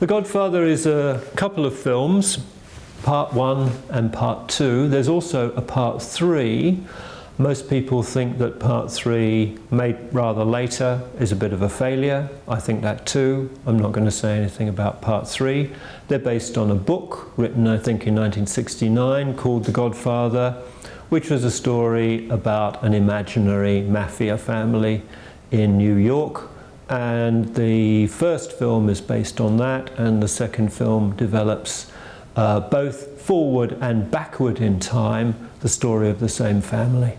The Godfather is a couple of films, part 1 and part 2. There's also a part 3. Most people think that part 3, made rather later, is a bit of a failure. I think that too. I'm not going to say anything about part 3. They're based on a book written, I think, in 1969 called The Godfather, which was a story about an imaginary mafia family in New York. And the first film is based on that, and the second film develops both forward and backward in time the story of the same family.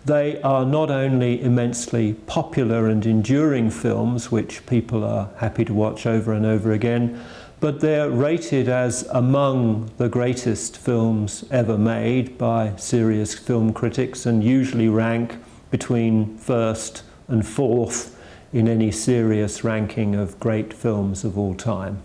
They are not only immensely popular and enduring films, which people are happy to watch over and over again, but they're rated as among the greatest films ever made by serious film critics, and usually rank between first and fourth in any serious ranking of great films of all time.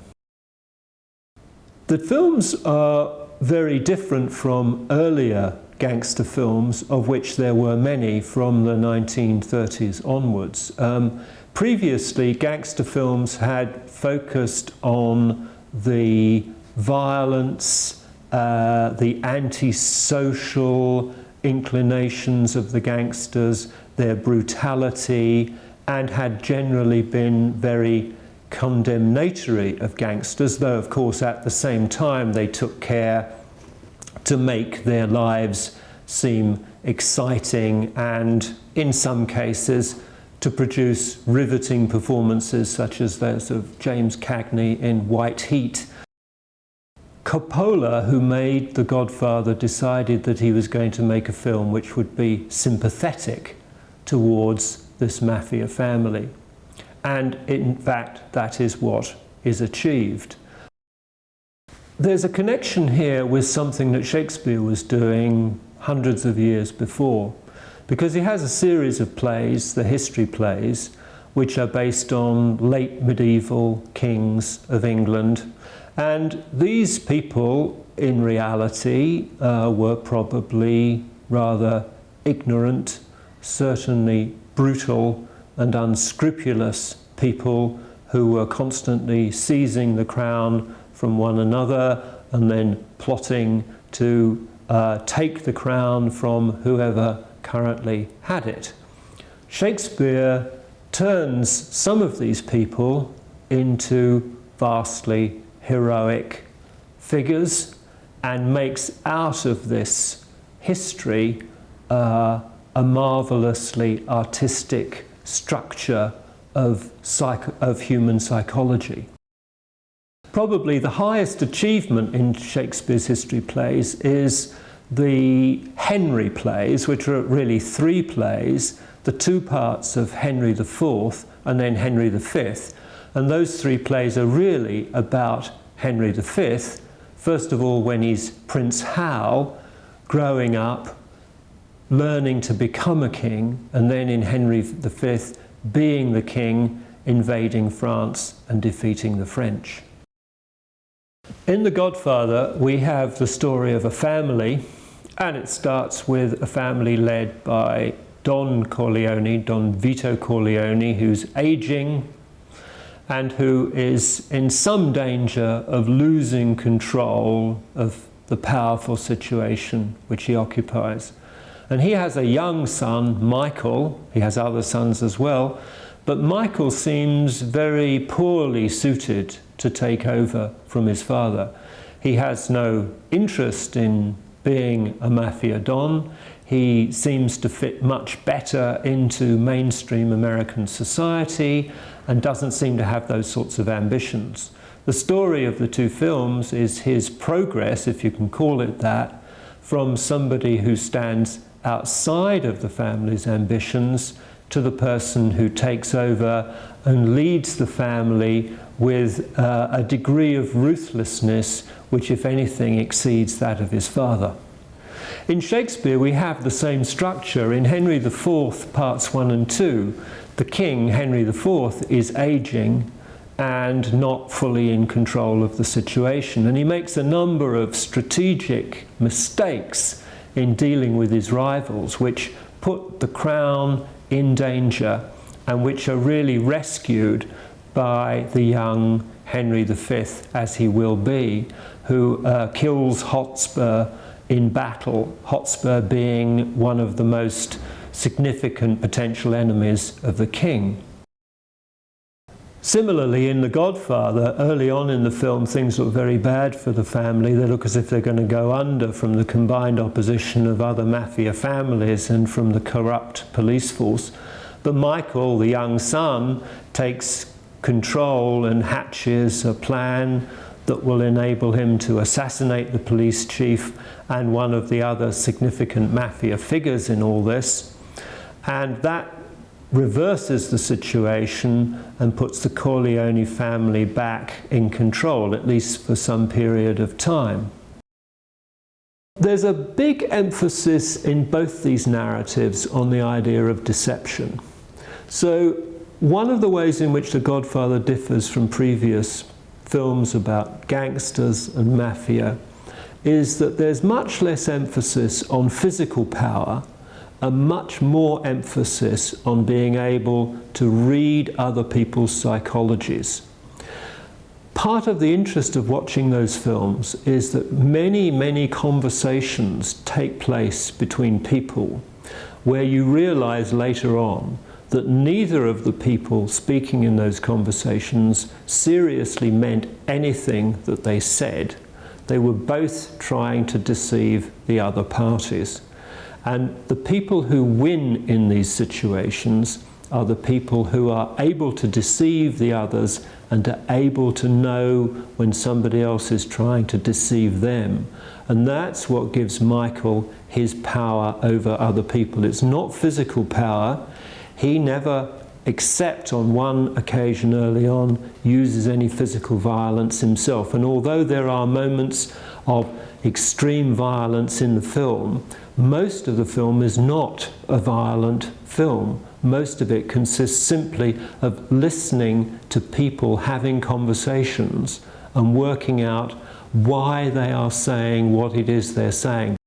The films are very different from earlier gangster films, of which there were many from the 1930s onwards. Previously, gangster films had focused on the violence, the antisocial inclinations of the gangsters, their brutality, and had generally been very condemnatory of gangsters, though of course at the same time they took care to make their lives seem exciting and, in some cases, to produce riveting performances such as those of James Cagney in White Heat. Coppola, who made The Godfather, decided that he was going to make a film which would be sympathetic towards this mafia family. And in fact, that is what is achieved. There's a connection here with something that Shakespeare was doing hundreds of years before, because he has a series of plays, the history plays, which are based on late medieval kings of England. And these people, in reality, were probably rather ignorant, certainly brutal and unscrupulous people who were constantly seizing the crown from one another and then plotting to take the crown from whoever currently had it. Shakespeare turns some of these people into vastly heroic figures and makes out of this history a marvelously artistic structure of human psychology. Probably the highest achievement in Shakespeare's history plays is the Henry plays, which are really 3 plays, the 2 parts of Henry IV and then Henry V. And those 3 plays are really about Henry V. First of all, when he's Prince Hal, growing up, learning to become a king, and then in Henry V, being the king, invading France and defeating the French. In The Godfather, we have the story of a family, and it starts with a family led by Don Corleone, Don Vito Corleone, who's aging and who is in some danger of losing control of the powerful situation which he occupies. And he has a young son, Michael. He has other sons as well, but Michael seems very poorly suited to take over from his father. He has no interest in being a mafia don. He seems to fit much better into mainstream American society and doesn't seem to have those sorts of ambitions. The story of the 2 films is his progress, if you can call it that, from somebody who stands outside of the family's ambitions to the person who takes over and leads the family with a degree of ruthlessness which, if anything, exceeds that of his father. In Shakespeare, we have the same structure. In Henry IV, parts 1 and 2, the king, Henry IV, is aging and not fully in control of the situation. And he makes a number of strategic mistakes in dealing with his rivals, which put the crown in danger and which are really rescued by the young Henry V, as he will be, who kills Hotspur in battle, Hotspur being one of the most significant potential enemies of the king. Similarly, in The Godfather, early on in the film, things look very bad for the family. They look as if they're going to go under from the combined opposition of other mafia families and from the corrupt police force. But Michael, the young son, takes control and hatches a plan that will enable him to assassinate the police chief and one of the other significant mafia figures in all this. And that reverses the situation and puts the Corleone family back in control, at least for some period of time. There's a big emphasis in both these narratives on the idea of deception. So one of the ways in which The Godfather differs from previous films about gangsters and mafia is that there's much less emphasis on physical power and much more emphasis on being able to read other people's psychologies. Part of the interest of watching those films is that many conversations take place between people where you realize later on that neither of the people speaking in those conversations seriously meant anything that they said. They were both trying to deceive the other parties. And the people who win in these situations are the people who are able to deceive the others and are able to know when somebody else is trying to deceive them. And that's what gives Michael his power over other people. It's not physical power. He never, except on one occasion early on, uses any physical violence himself. And although there are moments of extreme violence in the film, most of the film is not a violent film. Most of it consists simply of listening to people having conversations and working out why they are saying what it is they're saying.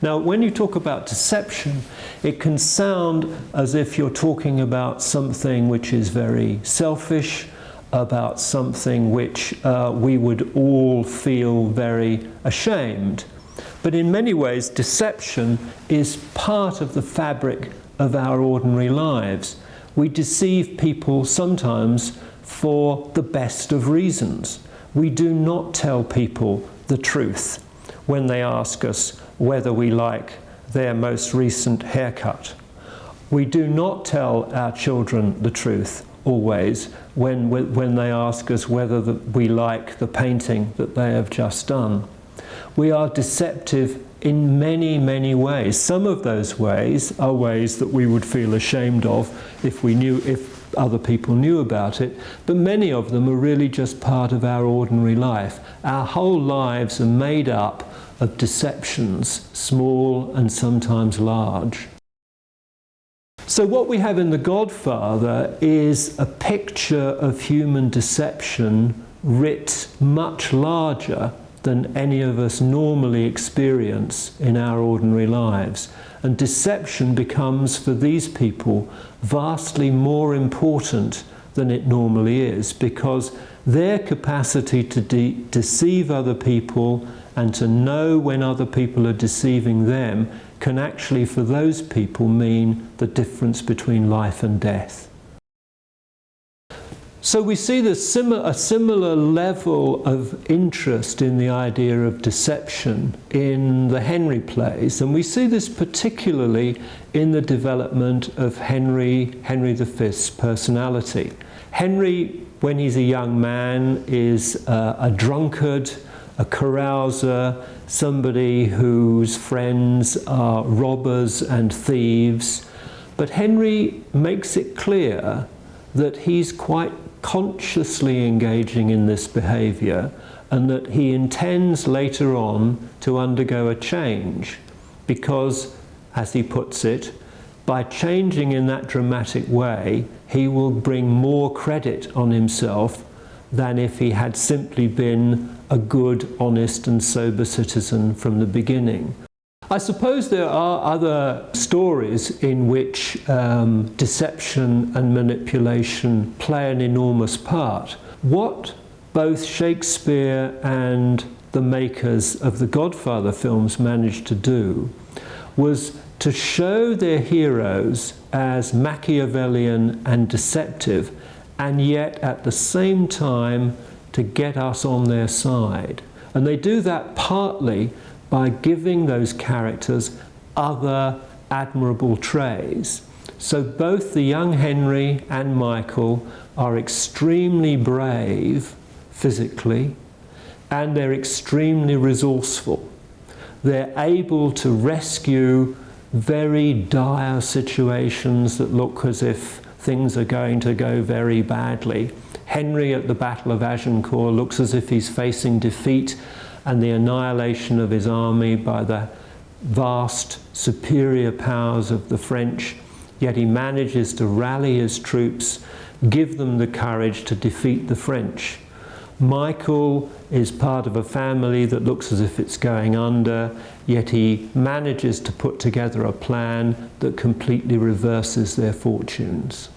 Now, when you talk about deception, it can sound as if you're talking about something which is very selfish, about something which we would all feel very ashamed. But in many ways, deception is part of the fabric of our ordinary lives. We deceive people sometimes for the best of reasons. We do not tell people the truth when they ask us whether we like their most recent haircut. We do not tell our children the truth always when they ask us whether we like the painting that they have just done. We are deceptive in many ways. Some of those ways are ways that we would feel ashamed of if other people knew about it, but many of them are really just part of our ordinary life. Our whole lives are made up of deceptions, small and sometimes large. So what we have in The Godfather is a picture of human deception writ much larger than any of us normally experience in our ordinary lives. And deception becomes, for these people, vastly more important than it normally is, because their capacity to deceive other people and to know when other people are deceiving them can actually, for those people, mean the difference between life and death. So we see a similar level of interest in the idea of deception in the Henry plays, and we see this particularly in the development of Henry V's personality. Henry, when he's a young man, is a drunkard, a carouser, somebody whose friends are robbers and thieves. But Henry makes it clear that he's quite consciously engaging in this behaviour and that he intends later on to undergo a change because, as he puts it, by changing in that dramatic way, he will bring more credit on himself than if he had simply been a good, honest and sober citizen from the beginning. I suppose there are other stories in which deception and manipulation play an enormous part. What both Shakespeare and the makers of the Godfather films managed to do was to show their heroes as Machiavellian and deceptive, and yet at the same time to get us on their side. And they do that partly by giving those characters other admirable traits. So both the young Henry and Michael are extremely brave physically, and they're extremely resourceful. They're able to rescue very dire situations that look as if things are going to go very badly. Henry at the Battle of Agincourt looks as if he's facing defeat and the annihilation of his army by the vast superior powers of the French, yet he manages to rally his troops, give them the courage to defeat the French. Michael is part of a family that looks as if it's going under, yet he manages to put together a plan that completely reverses their fortunes.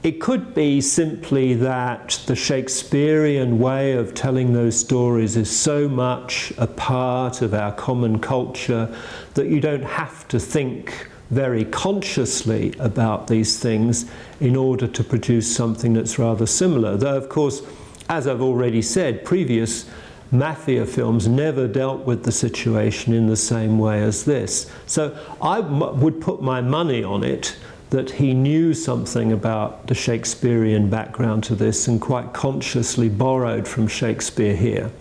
It could be simply that the Shakespearean way of telling those stories is so much a part of our common culture that you don't have to think very consciously about these things in order to produce something that's rather similar. Though, of course, as I've already said, previous mafia films never dealt with the situation in the same way as this. So I would put my money on it that he knew something about the Shakespearean background to this and quite consciously borrowed from Shakespeare here.